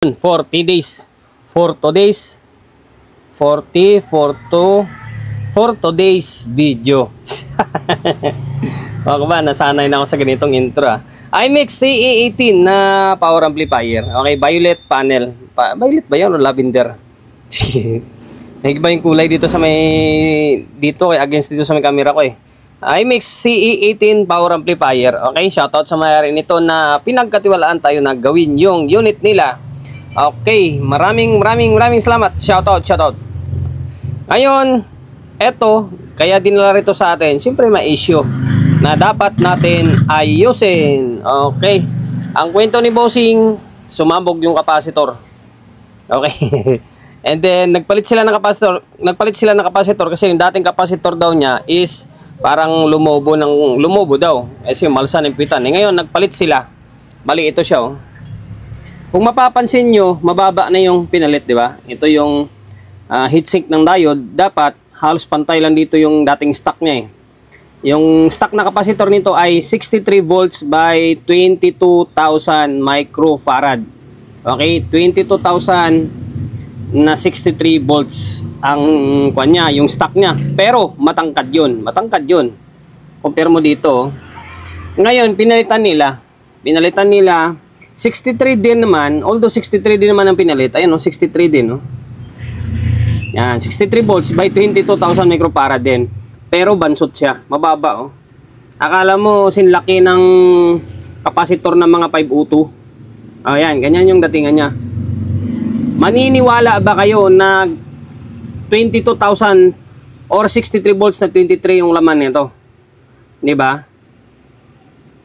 40 days for today's 40 for today's video. Okay ba, nasanay na ako sa ganitong intro iMix CE18 na power amplifier. Okay, violet panel. Violet ba yun o lavender? Nagiba yung kulay dito sa may dito against dito sa may camera ko iMix CE18 power amplifier. Okay, shoutout sa may-ari nito na pinagkatiwalaan tayo na gawin yung unit nila. Okay, maraming salamat. Shoutout. Ngayon, eto, kaya dinala rito sa atin, siyempre may issue na dapat natin ayusin. Okay, ang kwento ni Bossing, sumabog yung capacitor. Okay. And then nagpalit sila ng capacitor kasi yung dating capacitor daw niya is parang lumobo daw. Kasi malsa ng pitan. Ngayon nagpalit sila. Mali ito siya Kung mapapansin nyo, mababa na yung pinalit, di ba? Ito yung heatsink ng diode. Dapat halos pantay lang dito yung dating stock niya Yung stock na capacitor nito ay 63 volts by 22,000 microfarad. Okay, 22,000 na 63 volts ang kanya, yung stock niya. Pero matangkad yun. Compare mo dito. Ngayon, pinalitan nila 63 din naman, although 63 din naman ang pinalit. Ayun 63 din Yan, 63 volts by 22,000 microfarad din. Pero bansot siya, mababa Akala mo sinlaki ng capacitor ng mga 502. Ayan, ganyan yung datingan niya. Maniniwala ba kayo na 22,000 or 63 volts na 23 yung laman nito? 'Di ba?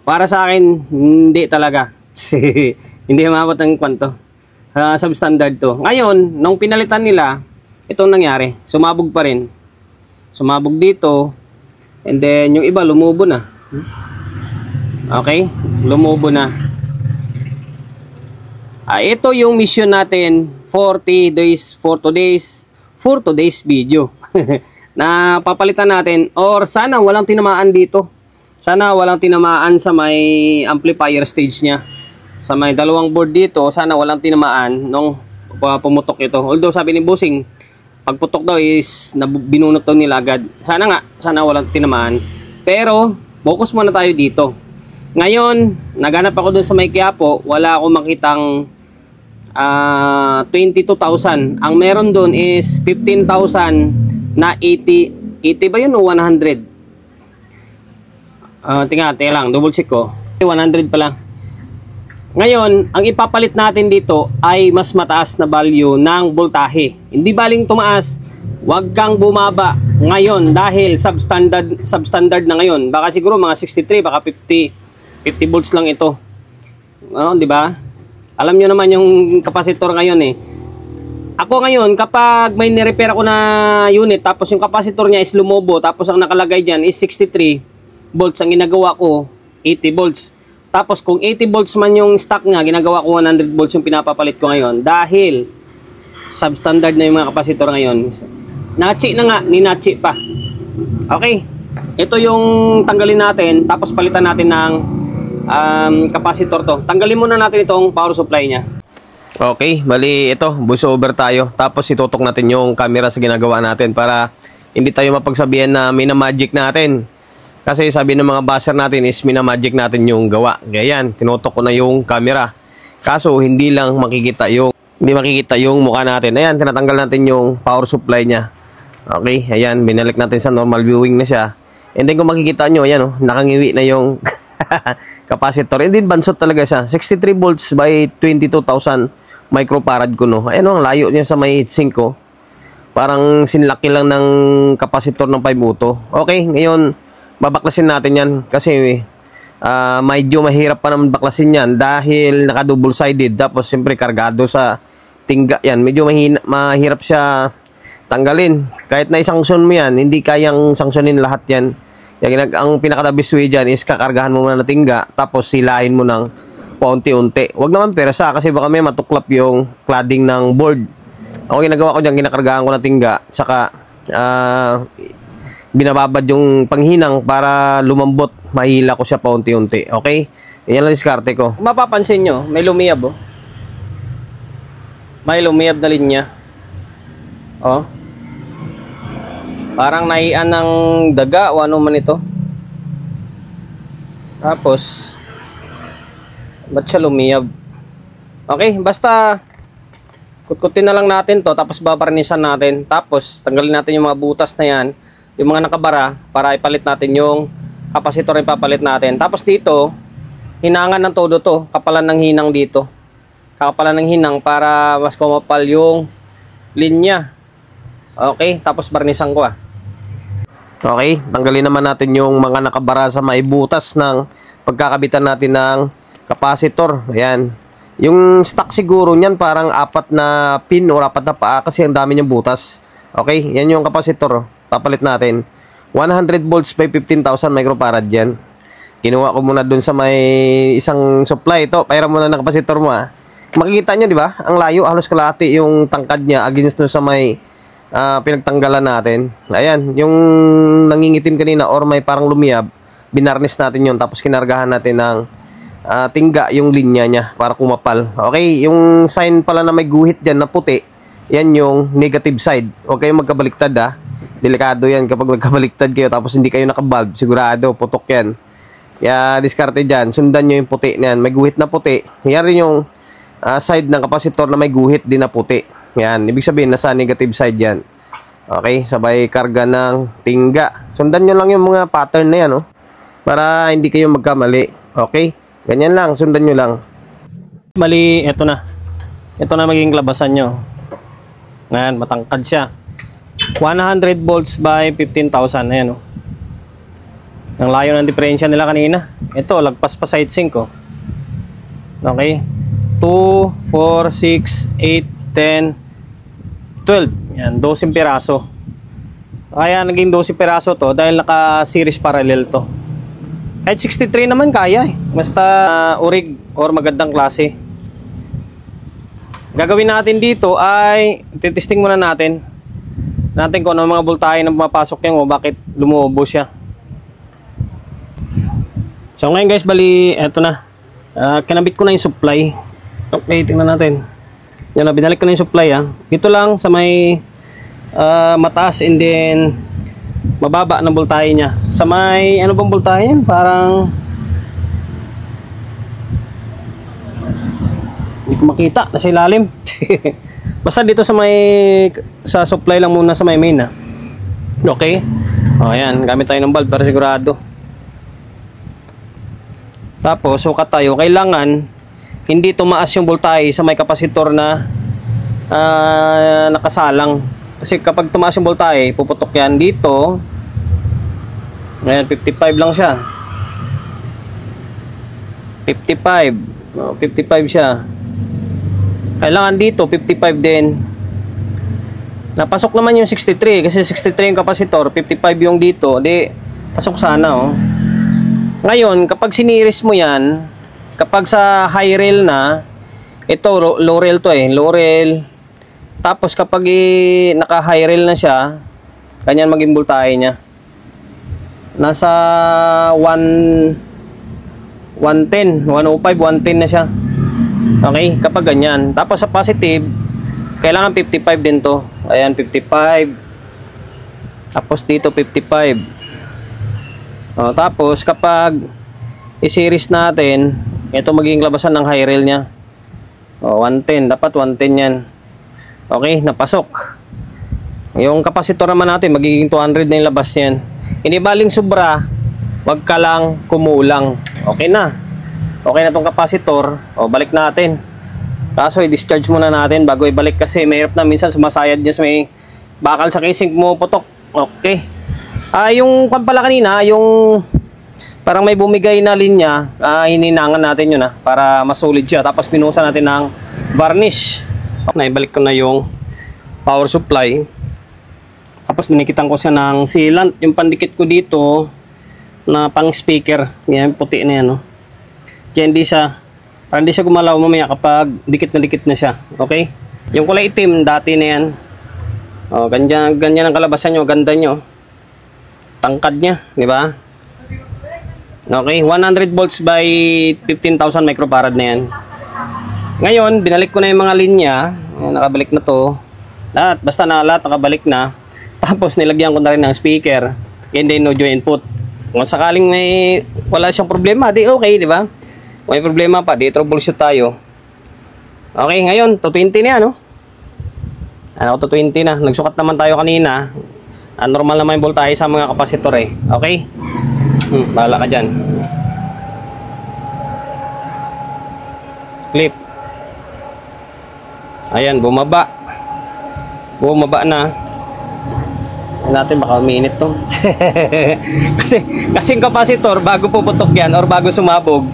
Para sa akin, hindi talaga. Hindi umabot ng kwanto. Substandard to. Ngayon, nung pinalitan nila, itong nangyari. Sumabog pa rin. Sumabog dito. And then, yung iba, lumubo na. Okay? Lumubo na. Ito yung mission natin 40 days for today's video. Na papalitan natin or sana walang tinamaan dito. Sana walang tinamaan sa may amplifier stage niya. Sa may dalawang board dito, sana walang tinamaan nung pumutok ito. Although sabi ni Bossing, pagputok daw is binunot daw nila agad. Sana walang tinamaan. Pero focus muna tayo dito. Ngayon, naganap ako dun sa may Quiapo, wala akong makitang 22,000. Ang meron dun is 15,000 na 80 ba yun o 100? Tingnan lang, double check ko. 100 pala. Ngayon, ang ipapalit natin dito ay mas mataas na value ng voltahe. Hindi baling tumaas, wag kang bumaba ngayon dahil substandard na ngayon. Baka siguro mga 63, baka 50 volts lang ito. Di ba? Alam nyo naman yung capacitor ngayon Ako ngayon, kapag may nirepair ako na unit, tapos yung capacitor niya is lumobo, tapos ang nakalagay dyan is 63 volts, ang ginagawa ko 80 volts. Tapos kung 80 volts man yung stock nga, ginagawa ko 100 volts yung pinapapalit ko ngayon dahil substandard na yung mga capacitor ngayon. Nachi na nga, ninachi pa. Okay, ito yung tanggalin natin, tapos palitan natin ng capacitor to. Tanggalin muna natin itong power supply niya. Okay, bali ito, voice over tayo. Tapos itutok natin yung camera sa ginagawa natin para hindi tayo mapagsabihan na minamagic natin. Kasi sabi ng mga basher natin is minamagic natin yung gawa. Ganyan, tinutok ko na yung camera. Kaso hindi makikita yung mukha natin. Ayan, tinatanggal natin yung power supply niya. Okay, ayan, binalik natin sa normal viewing na siya. And then kung makikita nyo, ayan nakangiwi na yung capacitor. And then bansot talaga siya. 63 volts by 22,000 microfarad ko Ayan ang layo niya sa may heatsink ko. Parang sinlaki lang ng capacitor ng 502. Okay, ngayon babaklasin natin yan kasi medyo mahirap pa naman baklasin yan dahil naka double sided, tapos siyempre kargado sa tingga yan. Medyo mahirap siya tanggalin. Kahit na isangson mo yan, hindi kayang sangsonin lahat yan. Ang pinaka-the-best way dyan is kakargahan mo muna na tingga, tapos silahin mo ng paunti-unti. Huwag naman persa kasi baka may matuklap yung cladding ng board. Ako ginagawa ko dyan, ginakargahan ko na tingga, saka binababad yung panghinang para lumambot. Mahila ko siya paunti-unti. Okay? Yan lang diskarte ko. Kung mapapansin nyo, may lumiyab May lumiyab na linya. Oh. Parang naian ng daga o ano man ito. Tapos ba't siya lumiyab? Okay, basta kutkutin na lang natin to, tapos babarnisan natin, tapos tanggalin natin yung mga butas na yan, yung mga nakabara, para ipalit natin yung kapasitor na ipapalit natin. Tapos dito, hinangan ng todo to, kapalan ng hinang dito, kakapalan ng hinang para mas kumapal yung linya. Okay, tapos barnisan ko Okay, tanggalin naman natin yung mga nakabara sa may butas ng pagkakabitan natin ng kapasitor. Ayan. Yung stock siguro niyan parang 4 na pin o 4 na paa kasi ang dami niyang butas. Okay, yan yung kapasitor. Papalit natin. 100 volts by 15,000 microfarad yan. Kinuha ko muna dun sa may isang supply. Ito, pairam muna ng kapasitor mo Makikita nyo, di ba? Ang layo, halos kalahati yung tangkad niya against dun sa may pinagtanggalan natin. Ayan, yung nangingitim kanina or may parang lumiyab, binarnis natin yun. Tapos kinargahan natin ng tingga yung linya niya para kumapal. Okay, yung sign pala na may guhit dyan na puti, yan yung negative side. Huwag kayong magkabaliktad Delikado yan kapag magkabaliktad kayo tapos hindi kayo nakabulb. Sigurado, putok yan. Kaya diskarte dyan, sundan nyo yung puti niyan. May guhit na puti. Yan rin yung side ng kapasitor na may guhit din na puti. Yan, ibig sabihin nasa negative side yan. Okay, sabay karga ng tingga. Sundan nyo lang yung mga pattern na yan para hindi kayo magkamali. Okay, ganyan lang, sundan nyo lang. Bali, eto na. Ito na magiging labasan nyo. Ngayon, matangkad siya. 100 volts by 15,000. Ayan Ang layo ng diferensya nila kanina. Ito, lagpas pa side sync Okay. 2, 4, 6, 8, 10, 12. Yan, 12 piraso. Kaya naging 12 piraso to dahil naka-series parallel to. Kahit 63 naman kaya Basta urig or magandang klase. Gagawin natin dito ay titesting muna natin kung ano mga voltahe na pumapasok niya o bakit lumubo siya. So ngayon guys, bali eto na. Kinabit ko na yung supply. Okay, tingnan natin. Yan binalik ko na yung supply Dito lang sa may mataas and then mababa ng voltahe niya. Sa may ano bang voltahe yan? Parang hindi ko makita, nasa ilalim. Basta dito sa supply lang muna sa may main Okay. Ayan, gamit tayo ng bulb para sigurado. Tapos sukat tayo. Kailangan hindi tumaas yung voltahe sa may kapasitor na nakasalang. Kasi kapag tumaas yung voltahe, puputok yan dito. Ngayon, 55 lang siya. 55. 55 siya. Kailangan dito, 55 din. Napasok naman yung 63. Kasi 63 yung kapasitor, 55 yung dito. Di, pasok sana Ngayon, kapag siniris mo yan, kapag sa high rail na, ito, low rail to low rail. Tapos kapag naka-high rail na siya, ganyan maging voltahe niya. Nasa 110, 105, 110 na siya. Okay, kapag ganyan. Tapos sa positive, kailangan 55 din to. Ayan, 55. Tapos dito 55. Tapos kapag i-series natin, ito magiging labasan ng high rail niya. 110, dapat 110 yan. Okay, napasok. Yung kapasitor naman natin, magiging 200 na yung labas niyan. Hindi baling sobra, wag ka lang kumulang. Okay na. Okay na tong kapasitor. Balik natin. Kaso i-discharge muna natin bago ibalik kasi mahirap na minsan sumasayad niya sa may bakal sa casing mo putok. Okay. Yung pala kanina, yung parang may bumigay na linya, hininangan natin yun para masolid siya. Tapos pinusa natin ng varnish. Naibalik ko na yung power supply. Tapos dinikitan ko siya ng sealant. Yung pandikit ko dito na pang speaker. Yan, puti na yan. Kaya hindi siya gumalaw mamaya kapag dikit na siya. Okay? Yung kulay itim, dati na yan. Ganyan ang kalabasan nyo. Ganda nyo. Tangkad niya. Di ba? Okay? 100 volts by 15,000 microfarad na yan. Ngayon, binalik ko na yung mga linya. Ayan, nakabalik na to. Lahat, basta na lahat nakabalik na. Tapos nilagyan ko na rin ng speaker. And then audio input. Kung sakaling wala siyang problema, di okay, di ba? Kung may problema pa, di troubleshoot tayo. Okay, ngayon, 220 na yan, no? Ano, 220 na. Nagsukat naman tayo kanina. Normal naman yung voltahe sa mga kapasitor eh. Okay? Bahala ka dyan. Clip. Ayan, bumaba. Bumaba na. Natin baka umiinit to. kasi yung kapasitor, bago puputok yan or bago sumabog,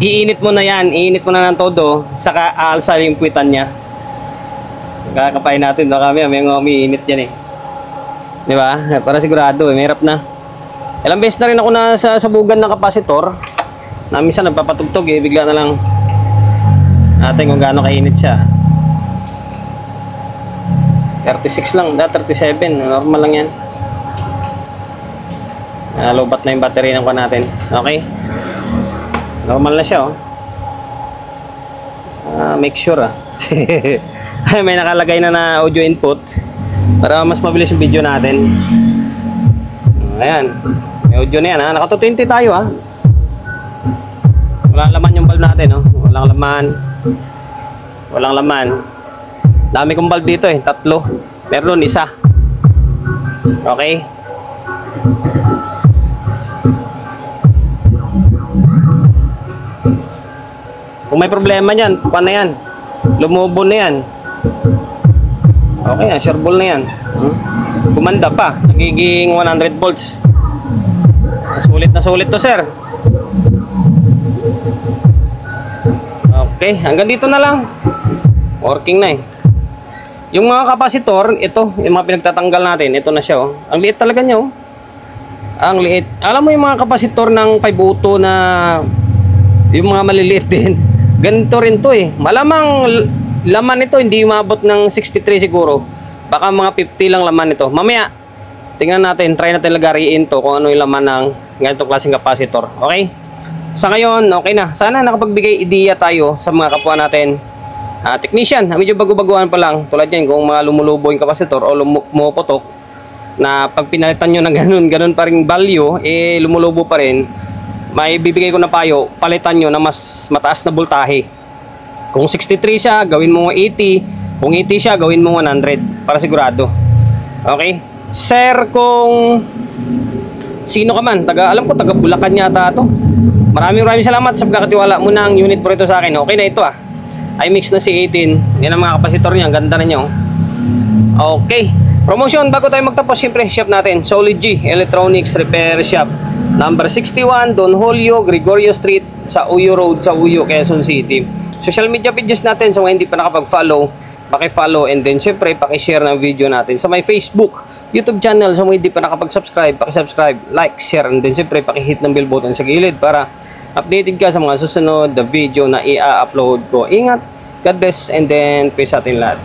iinit mo na yan. Iinit mo na ng todo, saka aalsa yung puwitan niya. Kakapain natin baka may umiinit yan eh. Di ba? Para sigurado eh, mahirap na. Ilang beses na rin ako nasa sabugan ng kapasitor. Na minsan nagpapatugtog eh, bigla na lang natin kung gaano kainit siya. 36 lang, 37, normal lang yan. Lobat na yung battery ng kuha natin. Okay? Normal na siya, oh. Make sure, may nakalagay na audio input para mas mabilis yung video natin. Ayan. May audio na yan, ha. Naka 220 tayo, ha. Walang laman yung bulb natin, oh. Walang laman. Walang laman. Dami kong bulb dito, eh. 3. Meron isa. Okay. Kung may problema yan, paano yan? Lumubo na yan. Okay, sure ball na yan. Gumanda pa. Nagiging 100 volts. Sulit na sulit to, sir. Okay, hanggang dito na lang. Working na eh. Yung mga kapasitor, ito, yung mga pinagtatanggal natin, ito na siya, oh. Ang liit talaga niya, oh. Ang liit. Alam mo yung mga kapasitor ng 5 na yung mga maliliit din. Ganito rin to eh. Malamang laman nito hindi umabot ng 63 siguro. Baka mga 50 lang laman nito. Mamaya, tingnan natin, try natin lagariin to kung ano yung laman ng ganitong klaseng kapasitor. Okay? Sa ngayon, okay na. Sana nakapagbigay ideya tayo sa mga kapwa natin. Technician, medyo bago-baguhan pa lang. Tulad yan, kung mga lumulubo yung kapasitor o lumuputok, na pag pinalitan nyo ng ganun pa rin value, eh lumulubo pa rin, may bibigay ko na payo, palitan nyo na mas mataas na voltahe. Kung 63 siya, gawin mo 80. Kung 80 siya, gawin mo 100 para sigurado. Okay? Sir, kung sino ka man, alam ko taga Bulacan yata to. Maraming salamat sa pagkakatiwala mo ng unit pro ito sa akin. Okay na ito, ah. iMix na C18. Yan ang mga kapasitor niya. Ang ganda na niya, oh. Okay. Promotion, bago tayo magtapos, siyempre, shop natin. Solid G Electronics Repair Shop. Number 61, Don Julio, Gregorio Street, sa Uyo Road, sa Uyo, Quezon City. Social media pages natin, sa mga hindi pa nakapag-follow, paki-follow, and then, siyempre, paki-share ng video natin. Sa may Facebook, YouTube channel, sa mga hindi pa nakapag-subscribe, paki-subscribe, like, share, and then, siyempre, paki-hit ng bell button sa gilid para updated ka sa mga susunod na video na i-upload ko. Ingat, God bless, and then peace sa ating lahat.